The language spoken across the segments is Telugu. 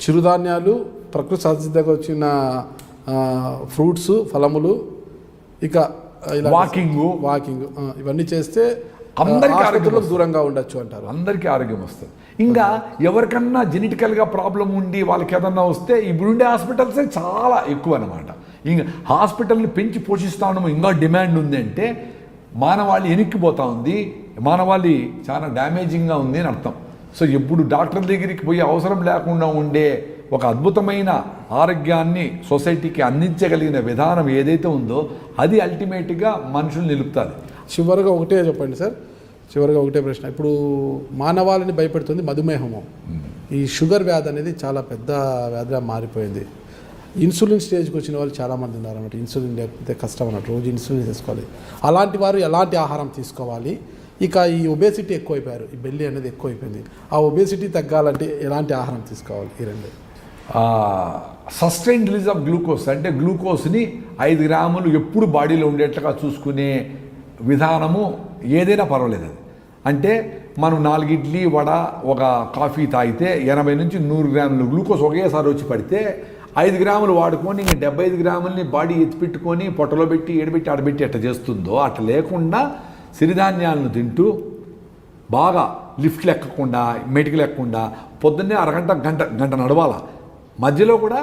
చిరుధాన్యాలు, ప్రకృతి సహజంగా వచ్చిన ఫ్రూట్స్, ఫలములు, ఇక వాకింగ్ ఇవన్నీ చేస్తే అందరికీ ఆరోగ్యం దూరంగా ఉండొచ్చు అంటారు. అందరికీ ఆరోగ్యం వస్తుంది. ఇంకా ఎవరికన్నా జెనెటికల్గా ప్రాబ్లం ఉండి వాళ్ళకి ఏదన్నా వస్తే ఇప్పుడుండే హాస్పిటల్సే చాలా ఎక్కువ అనమాట. ఇంకా హాస్పిటల్ని పెంచి పోషిస్తా ఉన్నాము, ఇంకా డిమాండ్ ఉంది అంటే మానవాళి ఎనిక్కిపోతా ఉంది, మానవాళి చాలా డ్యామేజింగ్గా ఉంది అని అర్థం. సో ఎప్పుడు డాక్టర్ దగ్గరికి పోయే అవసరం లేకుండా ఉండే ఒక అద్భుతమైన ఆరోగ్యాన్ని సొసైటీకి అందించగలిగిన విధానం ఏదైతే ఉందో అది అల్టిమేట్గా మనుషులు నిలుపుతుంది. చివరిగా ఒకటే చెప్పండి సార్, చివరిగా ఒకటే ప్రశ్న. ఇప్పుడు మానవాళిని భయపెడుతుంది మధుమేహము. ఈ షుగర్ వ్యాధి అనేది చాలా పెద్ద వ్యాధిగా మారిపోయింది. ఇన్సులిన్ స్టేజ్కి వచ్చిన వాళ్ళు చాలామంది ఉన్నారు అన్నమాట. ఇన్సులిన్ లేకపోతే కష్టం అన్నట్టు, రోజు ఇన్సులిన్ తీసుకోవాలి. అలాంటి వారు ఎలాంటి ఆహారం తీసుకోవాలి? ఇక ఈ ఒబేసిటీ ఎక్కువైపోయారు, ఈ బెల్లి అనేది ఎక్కువైపోయింది. ఆ ఒబేసిటీ తగ్గాలంటే ఎలాంటి ఆహారం తీసుకోవాలి? ఈ రెండు సస్టైన్ రిలీజ్ ఆఫ్ గ్లూకోజ్ అంటే గ్లూకోజ్ని 5 గ్రాములు ఎప్పుడు బాడీలో ఉండేట్లుగా చూసుకునే విధానము ఏదైనా పర్వాలేదు. అది అంటే మనం 4 ఇడ్లీ వడ ఒక కాఫీ తాగితే 80 నుంచి 100 గ్రాములు గ్లూకోజ్ ఒకేసారి వచ్చి పడితే 5 గ్రాములు వాడుకొని ఇంక 75 గ్రాములని బాడీ ఎత్తిపెట్టుకొని పొట్టలో పెట్టి ఏడబెట్టి ఆడబెట్టి అట్లా చేస్తుందో అట్లా లేకుండా సిరిధాన్యాలను తింటూ బాగా లిఫ్ట్లు ఎక్కకుండా మెటికలు ఎక్కకుండా పొద్దున్నే అరగంట గంట నడవాల, మధ్యలో కూడా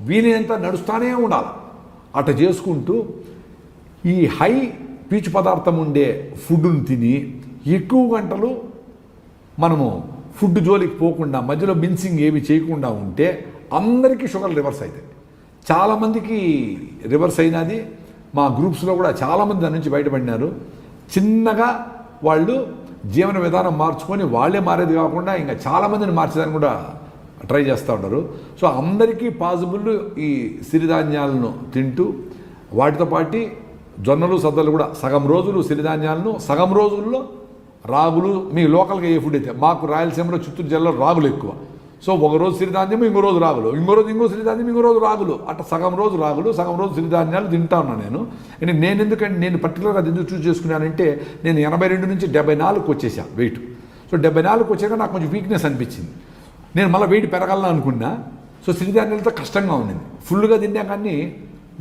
వీలైనంత నడుస్తూనే ఉండాలి. అట్లా చేసుకుంటూ ఈ హై పీచు పదార్థం ఉండే ఫుడ్ను తిని ఎక్కువ గంటలు మనము ఫుడ్ జోలికి పోకుండా మధ్యలో మిన్సింగ్ ఏమి చేయకుండా ఉంటే అందరికీ షుగర్ రివర్స్ అవుతాయి. చాలామందికి రివర్స్ అయినది. మా గ్రూప్స్లో కూడా చాలామంది దాని నుంచి బయటపడినారు. చిన్నగా వాళ్ళు జీవన విధానం మార్చుకొని వాళ్ళే మారేది కాకుండా ఇంకా చాలామందిని మార్చేదాన్ని కూడా ట్రై చేస్తూ ఉంటారు. సో అందరికీ పాసిబుల్ ఈ సిరిధాన్యాలను తింటూ వాటితో పాటు జొన్నలు సద్దలు కూడా సగం రోజులు సిరిధాన్యాలను, సగం రోజుల్లో రాగులు. మీ లోకల్గా ఏ ఫుడ్ అయితే, మాకు రాయలసీమలో చిత్తూరు జిల్లాలో రాగులు ఎక్కువ. సో ఒకరోజు సిరిధాన్యం, ఇంకో రోజు రాగులు, ఇంకో సిరిధాన్యం, ఇంకో రోజు రాగులు, అట్లా సగం రోజు రాగులు, సగం రోజు సిరిధాన్యాలు తింటా ఉన్నాను నేను. ఎందుకంటే నేను పర్టికులర్గా ఎందుకు చూస్ చేసుకున్నానంటే నేను 82 నుంచి 74కి వచ్చేసాను వెయిట్. సో 74కి వచ్చాక నాకు కొంచెం వీక్నెస్ అనిపించింది. నేను మళ్ళీ వెయిట్ పెరగాలని అనుకున్నా. సో సిరిధాన్యాలతో కష్టంగా ఉండింది. ఫుల్గా తిన్నా కానీ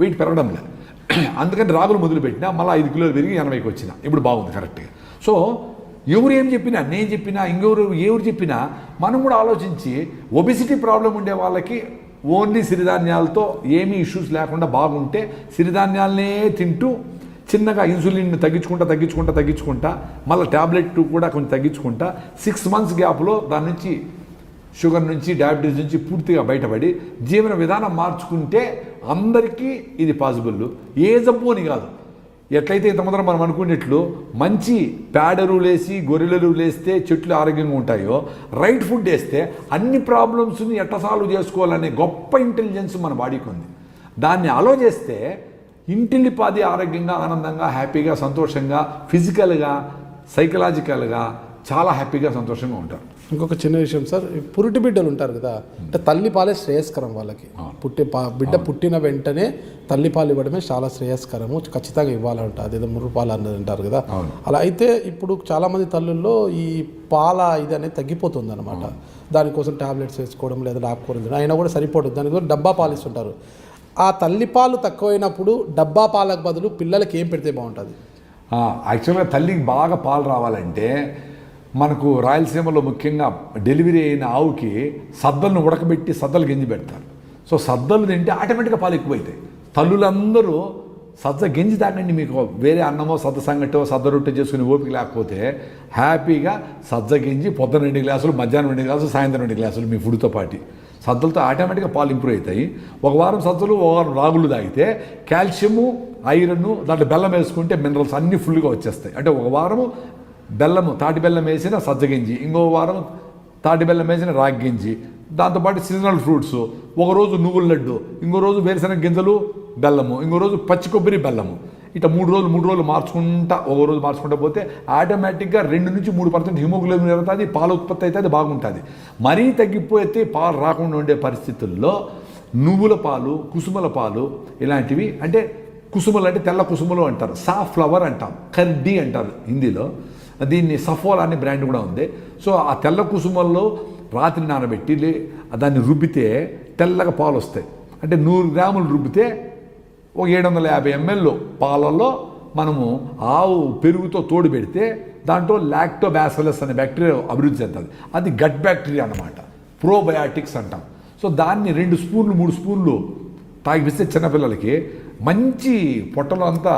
వెయిట్ పెరగడం లేదు. అందుకని రాగులు మొదలుపెట్టినా మళ్ళీ 5 కిలోలు పెరిగి 80కి వచ్చిన. ఇప్పుడు బాగుంది కరెక్ట్గా. సో ఎవరు ఏం చెప్పినా, నేను చెప్పినా, ఎవరు చెప్పినా మనం కూడా ఆలోచించి ఒబెసిటీ ప్రాబ్లం ఉండే వాళ్ళకి ఓన్లీ సిరిధాన్యాలతో ఏమీ ఇష్యూస్ లేకుండా బాగుంటే సిరిధాన్యాలనే తింటూ చిన్నగా ఇన్సులిన్ తగ్గించుకుంటా మళ్ళీ ట్యాబ్లెట్ కూడా కొంచెం తగ్గించుకుంటా 6 మంత్స్ గ్యాప్లో దాని నుంచి షుగర్ నుంచి డయాబెటీస్ నుంచి పూర్తిగా బయటపడి జీవన విధానం మార్చుకుంటే అందరికీ ఇది పాసిబుల్. ఏ జబ్బు అని కాదు. ఎట్లయితే ఇంతమంది మనం అనుకునేట్లు మంచి పేడరు లేసి గొర్రెలు లేస్తే చెట్లు ఆరోగ్యంగా ఉంటాయో, రైట్ ఫుడ్ వేస్తే అన్ని ప్రాబ్లమ్స్ని ఎట్లా సాల్వ్ చేసుకోవాలనే గొప్ప ఇంటెలిజెన్స్ మన బాడీకి ఉంది. దాన్ని అలో చేస్తే ఇంటిల్లిపాది ఆరోగ్యంగా, ఆనందంగా, హ్యాపీగా, సంతోషంగా, ఫిజికల్గా, సైకలాజికల్గా చాలా హ్యాపీగా, సంతోషంగా ఉంటారు. ఇంకొక చిన్న విషయం సార్, పురిటి బిడ్డలు ఉంటారు కదా, అంటే తల్లిపాలే శ్రేయస్కరం వాళ్ళకి. బిడ్డ పుట్టిన వెంటనే తల్లిపాలు ఇవ్వడమే చాలా శ్రేయస్కరము, ఖచ్చితంగా ఇవ్వాలంట. అదేదో ముర్రుపాలు అన్నది అంటారు కదా. అలా అయితే ఇప్పుడు చాలామంది తల్లుల్లో ఈ పాల ఇది అనేది తగ్గిపోతుంది అనమాట. దానికోసం ట్యాబ్లెట్స్ వేసుకోవడం లేదా ఆకుకూరలు అయినా కూడా సరిపోతుంది. దానికోసం డబ్బా పాలు ఇస్తుంటారు. ఆ తల్లిపాలు తక్కువైనప్పుడు డబ్బా పాలకు బదులు పిల్లలకి ఏం పెడితే బాగుంటుంది? యాక్చువల్గా తల్లికి బాగా పాలు రావాలంటే మనకు రాయలసీమలో ముఖ్యంగా డెలివరీ అయిన ఆవుకి సద్దలను ఉడకబెట్టి సద్దలు గెంజి పెడతారు. సో సద్దలు తింటే ఆటోమేటిక్గా పాలు ఎక్కువైతాయి. తల్లులందరూ సజ్జ గెంజి తాగండి. మీకు వేరే అన్నమో సద్ద సంగటో సద్ద రొట్టె చేసుకుని ఓపిక లేకపోతే హ్యాపీగా సజ్జ గెంజి పొద్దున 2 గ్లాసులు, మధ్యాహ్నం 2 గ్లాసులు, సాయంత్రం 2 గ్లాసులు మీ ఫుడ్తో పాటు సద్దలతో ఆటోమేటిక్గా పాలు ఇంప్రూవ్ అవుతాయి. ఒక వారం సజ్జలు, ఒక వారం రాగులు తాగితే కాల్షియము, ఐరన్, దాంట్లో బెల్లం వేసుకుంటే మినరల్స్ అన్నీ ఫుల్గా వచ్చేస్తాయి. అంటే ఒక వారము బెల్లము, తాటి బెల్లం వేసిన సజ్జగింజి, ఇంకో వారం తాటి బెల్లం వేసిన రాగి గింజి, దాంతోపాటు సీజనల్ ఫ్రూట్స్, ఒకరోజు నువ్వుల లడ్డు, ఇంకో రోజు వేరుశనగ గింజలు బెల్లము, ఇంకో రోజు పచ్చి కొబ్బరి బెల్లము, ఇట్లా 3 రోజులు మార్చుకుంటా, ఒక రోజు మార్చుకుంటా పోతే ఆటోమేటిక్గా 2 నుంచి 3% హిమోగ్లోబిన్ పెరుగుతుంది, పాల ఉత్పత్తి అయితే అది బాగుంటుంది. మరీ తగ్గిపోతే పాలు రాకుండా ఉండే పరిస్థితుల్లో నువ్వుల పాలు, కుసుమల పాలు ఇలాంటివి, అంటే కుసుమలు అంటే తెల్ల కుసుమలు అంటారు, సాఫ్లవర్ అంటాం, కర్డీ అంటారు హిందీలో. దీన్ని సఫోలా అనే బ్రాండ్ కూడా ఉంది. సో ఆ తెల్ల కుసుమల్లో రాత్రి నానబెట్టి దాన్ని రుబ్బితే తెల్లగా పాలు వస్తాయి. అంటే 100 గ్రాములు రుబ్బితే ఒక 750 ml పాలల్లో మనము ఆవు పెరుగుతో తోడు పెడితే దాంట్లో లాక్టోబాసిల్లస్ అనే బ్యాక్టీరియా అభివృద్ధి చెందుతుంది. అది గట్ బ్యాక్టీరియా అన్నమాట, ప్రోబయాటిక్స్ అంటాం. సో దాన్ని 2 స్పూన్లు 3 స్పూన్లు తాగిపిస్తే చిన్నపిల్లలకి మంచి పొట్టలో అంతా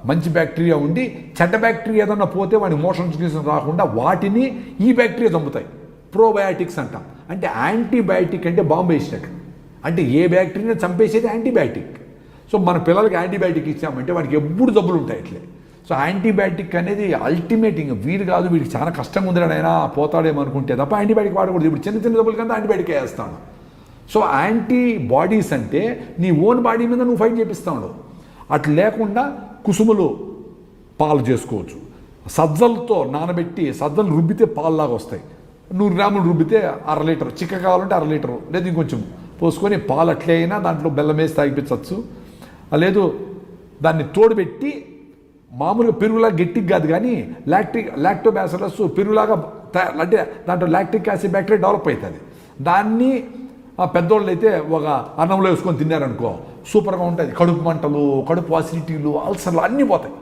మంచి బ్యాక్టీరియా ఉండి చెడ్డ బ్యాక్టీరియా ఏదన్నా పోతే వాడి మోషన్ రాకుండా వాటిని ఈ బ్యాక్టీరియా చంపుతాయి. ప్రోబయాటిక్స్ అంటాం. అంటే యాంటీబయాటిక్ అంటే బాంబే వేసినట్టు, అంటే ఏ బ్యాక్టీరియా చంపేసేది యాంటీబయాటిక్. సో మన పిల్లలకి యాంటీబయాటిక్ ఇచ్చామంటే వాడికి ఎప్పుడు జబ్బులు ఉంటాయి ఇట్లే. సో యాంటీబయాటిక్ అనేది అల్టిమేట్, ఇంకా వీడు కాదు వీడికి చాలా కష్టంగా ఉంది అయినా పోతాడేమో అనుకుంటే తప్ప యాంటీబయాటిక్ వాడకూడదు. ఇప్పుడు చిన్న చిన్న జబ్బుల కింద యాంటీబయాటిక్ వేస్తాను. సో యాంటీబాడీస్ అంటే నీ ఓన్ బాడీ మీద నువ్వు ఫైట్ చేపిస్తావు. అట్లా లేకుండా కుసుములు పాలు చేసుకోవచ్చు. సజ్జలతో నానబెట్టి సజ్జలు రుబ్బితే పాలులాగా వస్తాయి. 100 గ్రాములు రుబ్బితే 1/2 లీటర్, చిక్క కావాలంటే 1/2 లీటరు లేదు ఇంకొంచెం పోసుకొని పాలు అట్లే అయినా దాంట్లో బెల్లం వేసి తాగిపించవచ్చు. లేదు దాన్ని తోడుపెట్టి మామూలుగా పెరుగులాగా గట్టికి కాదు కానీ లాక్టోబాసిల్లస్ పెరుగులాగా అంటే దాంట్లో లాక్టిక్ యాసిడ్ బ్యాక్టీరియా డెవలప్ అవుతుంది. దాన్ని పెద్దోళ్ళు అయితే ఒక అన్నంలో వేసుకొని తిన్నారనుకో సూపర్గా ఉంటుంది. కడుపు మంటలు, కడుపు అసిడిటీలు, అల్సర్లు అన్నీ పోతాయి.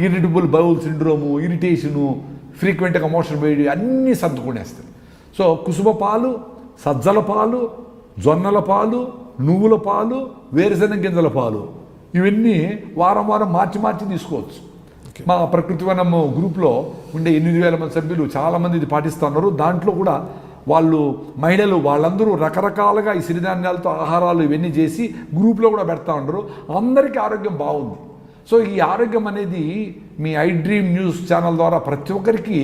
ఇరిటబుల్ బౌల్ సిండ్రోము, ఇరిటేషను, ఫ్రీక్వెంట్గా మోషన్ వేడి అన్నీ సర్దుకునేస్తాయి. సో కుసుమ పాలు, సజ్జల పాలు, జొన్నల పాలు, నువ్వుల పాలు, వేరుశనగ గింజల పాలు ఇవన్నీ వారం వారం మార్చి తీసుకోవచ్చు. మా ప్రకృతి వనం గ్రూప్లో ఉండే 8,000 మంది సభ్యులు చాలామంది ఇది పాటిస్తున్నారు. దాంట్లో కూడా వాళ్ళు మహిళలు వాళ్ళందరూ రకరకాలుగా ఈ సిరిధాన్యాలతో ఆహారాలు ఇవన్నీ చేసి గ్రూప్లో కూడా పెడతా ఉండరు. అందరికీ ఆరోగ్యం బాగుంది. సో ఈ ఆరోగ్యం అనేది me I dream news channel ద్వారా ప్రతి ఒక్కరికి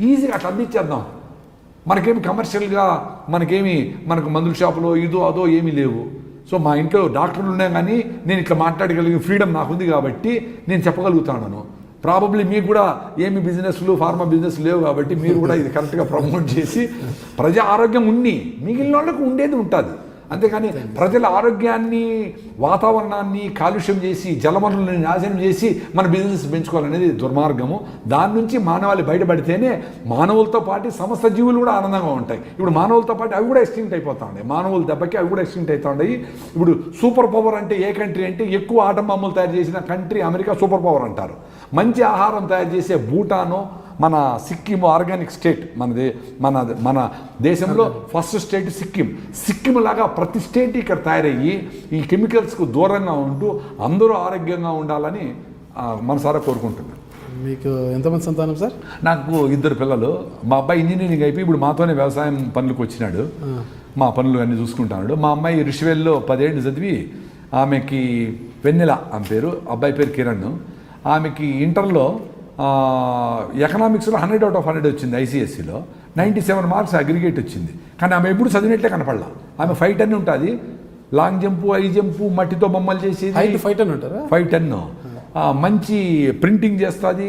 ఈజీగా అట్లా అందించేద్దాం. మనకేమి కమర్షియల్గా మనకు మందుల షాపులో ఇదో అదో ఏమీ లేవు. సో మా ఇంట్లో డాక్టర్లు ఉన్నాయి కానీ నేను ఇట్లా మాట్లాడగలిగిన ఫ్రీడమ్ నాకుంది కాబట్టి నేను చెప్పగలుగుతాను. ప్రాబబ్లీ మీకు కూడా ఏమి బిజినెస్లు ఫార్మా బిజినెస్ లేవు కాబట్టి మీరు కూడా ఇది కరెక్ట్గా ప్రమోట్ చేసి ప్రజా ఆరోగ్యం మిగిలిన వాళ్ళకు ఉండేది ఉంటుంది. అంతేకాని ప్రజల ఆరోగ్యాన్ని, వాతావరణాన్ని కాలుష్యం చేసి జలవనరులను నాశనం చేసి మన బిజినెస్ పెంచుకోవాలనేది దుర్మార్గము. దాని నుంచి మానవాళి బయటపడితేనే మానవులతో పాటు సమస్త జీవులు కూడా ఆనందంగా ఉంటాయి. ఇప్పుడు మానవులతో పాటు అవి కూడా ఎక్స్టింక్ట్ అయిపోతా ఉన్నాయి. మానవుల దెబ్బకి అవి కూడా ఎక్స్టింక్ట్ అవుతా ఉన్నాయి. ఇప్పుడు సూపర్ పవర్ అంటే ఏ కంట్రీ అంటే ఎక్కువ ఆటం బొమ్మలు తయారు చేసిన కంట్రీ అమెరికా సూపర్ పవర్ అంటారు. మంచి ఆహారం తయారు చేసే భూటాను, మన సిక్కిం ఆర్గానిక్ స్టేట్, మన దేశంలో ఫస్ట్ స్టేట్ సిక్కిం లాగా ప్రతి స్టేట్ ఇక్కడ తయారయ్యి ఈ కెమికల్స్కు దూరంగా ఉంటూ అందరూ ఆరోగ్యంగా ఉండాలని మనసారా కోరుకుంటున్నాను. మీకు ఎంతమంది సంతానం సార్? నాకు 2 పిల్లలు. మా అబ్బాయి ఇంజనీరింగ్ అయిపోయి ఇప్పుడు మాతోనే వ్యవసాయం పనులకు వచ్చినాడు. మా పనులు అన్నీ చూసుకుంటున్నాడు. మా అమ్మాయి రిషివెల్లో 10 ఏళ్ళు చదివి ఆమెకి వెన్నెల ఆమె పేరు, అబ్బాయి పేరు కిరణ్. ఆమెకి ఇంటర్లో ఎకనామిక్స్లో 100 out of 100 వచ్చింది. ఐసీఎస్సిలో 97 మార్క్స్ అగ్రిగేట్ వచ్చింది. కానీ ఆమె ఎప్పుడు చదివినట్లే కనపడలా. ఆమె 5'10" ఉంటుంది. లాంగ్ జంపు, హై జంపు, మట్టితో బొమ్మలు చేసేది. 5'10" ఉంటారా? 5'10". మంచి ప్రింటింగ్ చేస్తుంది,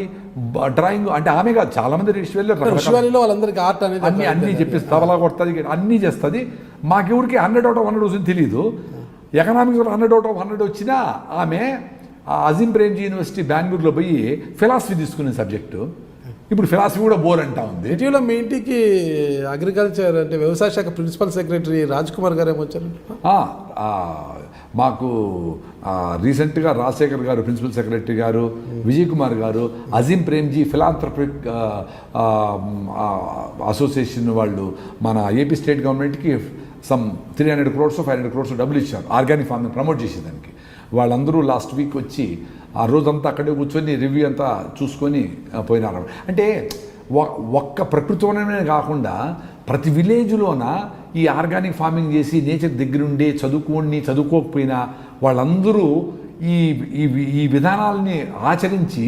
డ్రాయింగ్. అంటే ఆమె కాదు, చాలా మంది రిషివెల్లో వాళ్ళందరికీ ఆర్ట్ అనేది అన్నీ చెప్పేసి తబలా కొడుతుంది, అన్నీ చేస్తుంది. మాకెవరికి 100 out of 100 వస్తుంది తెలియదు. ఎకనామిక్స్లో 100 out of 100 వచ్చినా ఆమె అజీం ప్రేమ్జీ యూనివర్సిటీ బెంగళూరులో పోయి ఫిలాసఫీ తీసుకునే సబ్జెక్టు. ఇప్పుడు ఫిలాసఫీ కూడా బోర్ అంటా ఉంది. ఇటీవల మీ ఇంటికి అగ్రికల్చర్ అంటే వ్యవసాయ శాఖ ప్రిన్సిపల్ సెక్రటరీ రాజ్ కుమార్ గారు ఏమొచ్చారు? మాకు రీసెంట్గా రాజశేఖర్ గారు ప్రిన్సిపల్ సెక్రటరీ గారు, విజయ్ కుమార్ గారు, అజీం ప్రేమ్జీ ఫిలాంథ్రపిక్ అసోసియేషన్ వాళ్ళు మన ఏపీ స్టేట్ గవర్నమెంట్కి సమ్ 300 crores 500 crores డబ్బులు ఇచ్చారు ఆర్గానిక్ ఫార్మింగ్ ప్రమోట్ చేసేదానికి. వాళ్ళందరూ లాస్ట్ వీక్ వచ్చి ఆ రోజంతా అక్కడే కూర్చొని రివ్యూ అంతా చూసుకొని పోయినారు. అంటే ఒక్క ప్రకృతిలోనే కాకుండా ప్రతి విలేజ్లోన ఈ ఆర్గానిక్ ఫార్మింగ్ చేసి నేచర్ దగ్గరుండి చదువుకోకపోయినా వాళ్ళందరూ ఈ విధానాలని ఆచరించి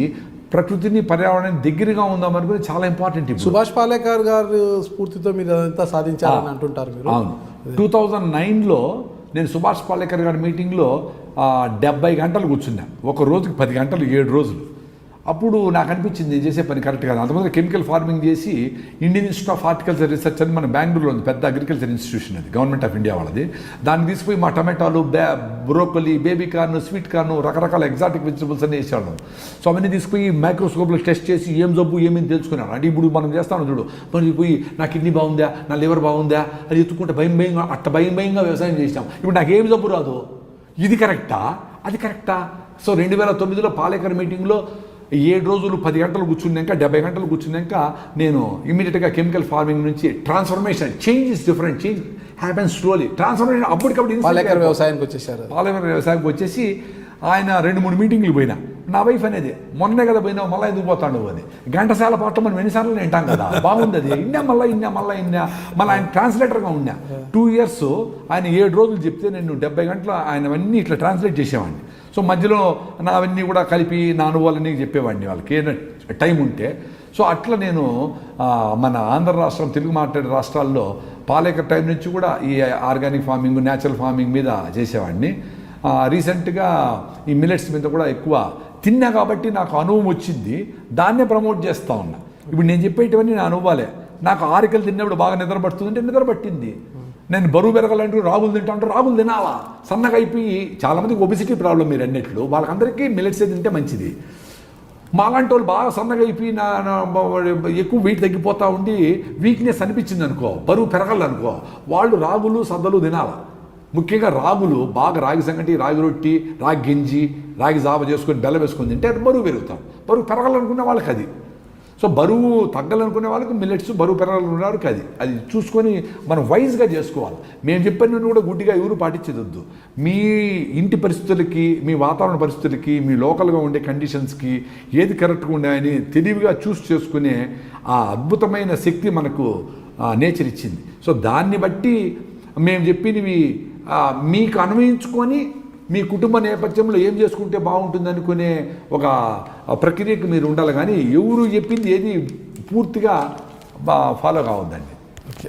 ప్రకృతిని, పర్యావరణాన్ని దగ్గరగా ఉందామనుకుని చాలా ఇంపార్టెంట్. సుభాష్ పాలేకర్ గారు స్ఫూర్తితో మీరు అదంతా సాధించాలని అంటుంటారు మీరు. అవును, 2009లో నేను సుభాష్ పాలేకర్ గారి మీటింగ్లో 70 గంటలు కూర్చున్నా. ఒక రోజుకి 10 గంటలు 7 రోజులు. అప్పుడు నాకు అనిపించింది నేను చేసే పని కరెక్ట్ కాదు. అంతమంది కెమికల్ ఫార్మింగ్ చేసి Indian institute of horticulture research అని మన బెంగళూరులో ఉంది, పెద్ద అగ్రికల్చర్ ఇన్స్టిట్యూషన్ అది, గవర్నమెంట్ ఆఫ్ ఇండియా వాళ్ళది. దాన్ని తీసుకుపోయి మా టమాటాలు, broccoli, baby corn, sweet corn, రకరకాల ఎగ్జాటిక్ వెజిటబుల్స్ అన్ని వేసాడు. సో అవన్నీ తీసుకుపోయి మైక్రోస్కోప్లో టెస్ట్ చేసి ఏం జబ్బు ఏమేమి తెలుసుకున్నాను. అంటే ఇప్పుడు మనం చేస్తాను చూడు, మరి పోయి నా కిడ్నీ బాగుందా, నా లివర్ బాగుందా అది ఎత్తుకుంటే భయంగా వ్యవసాయం చేసినాం. ఇప్పుడు నాకు ఏం జబ్బు రాదు, ఇది కరెక్టా అది కరెక్టా? సో 2009లో పాలేకర్ మీటింగ్లో 7 రోజులు 10 గంటలు కూర్చున్నాక 70 గంటలు కూర్చున్నాక నేను ఇమీడియట్గా కెమికల్ ఫార్మింగ్ నుంచి transformation, change is different, change happens slowly, transformation అప్పటికప్పుడు పాలేకర్ వ్యవసాయానికి వచ్చేసారు. పాలేకర్ వ్యవసాయానికి వచ్చేసి ఆయన 2-3 మీటింగ్లు పోయినా. నా వైఫ్ అనేది మొన్నే కదా పోయినావు మళ్ళీ ఎందుకు పోతాడు అని, గంటసాల పాటు మనం ఎన్నిసార్లు వింటాం కదా, బాగుంది అది, ఇన్నా మళ్ళీ ఆయన ట్రాన్స్లేటర్గా ఉన్నా 2 years. ఆయన 7 రోజులు చెప్తే నేను 70 గంటలు ఆయనవన్నీ ఇట్లా ట్రాన్స్లేట్ చేసేవాడిని. సో మధ్యలో నావన్నీ కూడా కలిపి నా అనుభవాలన్నీ చెప్పేవాడిని వాళ్ళకి ఏదైనా టైం ఉంటే. సో అట్లా నేను మన ఆంధ్ర రాష్ట్రం, తెలుగు మాట్లాడే రాష్ట్రాల్లో పాలేకర్ టైం నుంచి కూడా ఈ ఆర్గానిక్ ఫార్మింగ్, న్యాచురల్ ఫార్మింగ్ మీద చేసేవాడిని. రీసెంట్గా ఈ మిల్లెట్స్ మీద కూడా ఎక్కువ తిన్నా కాబట్టి నాకు అనుభవం వచ్చింది, దాన్నే ప్రమోట్ చేస్తూ ఉన్నా. ఇప్పుడు నేను చెప్పేటివన్నీ నా అనుభవాలే. నాకు ఆరికలు తిన్నప్పుడు బాగా నిద్ర పడుతుందంటే నిద్ర పట్టింది. నేను బరువు పెరగాలంటూ రాగులు తింటా అంటే రాగులు తినాలా, సన్నగా అయిపోయి చాలామందికి ఒబిసిటీ ప్రాబ్లం మీరు అన్నట్లు, వాళ్ళకందరికీ మిల్లెట్స్ తింటే మంచిది. మాలాంటి వాళ్ళు బాగా సన్నగా అయిపోయి ఎక్కువ వెయిట్ తగ్గిపోతూ ఉండి వీక్నెస్ అనిపించింది అనుకో, బరువు పెరగాలనుకో, వాళ్ళు రాగులు సద్దలు తినాలి. ముఖ్యంగా రాగులు బాగా, రాగి సంగటి, రాగి రొట్టి, రాగి గంజి, రాగి జావ చేసుకొని బెల్లం వేసుకొని తింటే అది బరువు పెరుగుతాం. బరువు పెరగాలనుకునే వాళ్ళకి అది. సో బరువు తగ్గాలనుకునే వాళ్ళకి మిల్లెట్స్, బరువు పెరగాలనుకునే వాళ్ళకి అది చూసుకొని మనం వైజ్గా చేసుకోవాలి. మేము చెప్పిన కూడా గుడ్డిగా ఎవరు పాటించేదొద్దు. మీ ఇంటి పరిస్థితులకి, మీ వాతావరణ పరిస్థితులకి, మీ లోకల్గా ఉండే కండిషన్స్కి ఏది కరెక్ట్గా ఉన్నాయని తెలివిగా చూస్ చేసుకునే ఆ అద్భుతమైన శక్తి మనకు నేచర్ ఇచ్చింది. సో దాన్ని బట్టి మేము చెప్పినవి మీకు అన్వయించుకొని మీ కుటుంబ నేపథ్యంలో ఏం చేసుకుంటే బాగుంటుంది అనుకునే ఒక ప్రక్రియకు మీరు ఉండాలి, కానీ ఎవరు చెప్పింది ఏది పూర్తిగా ఫాలో కావద్దండి. ఓకే,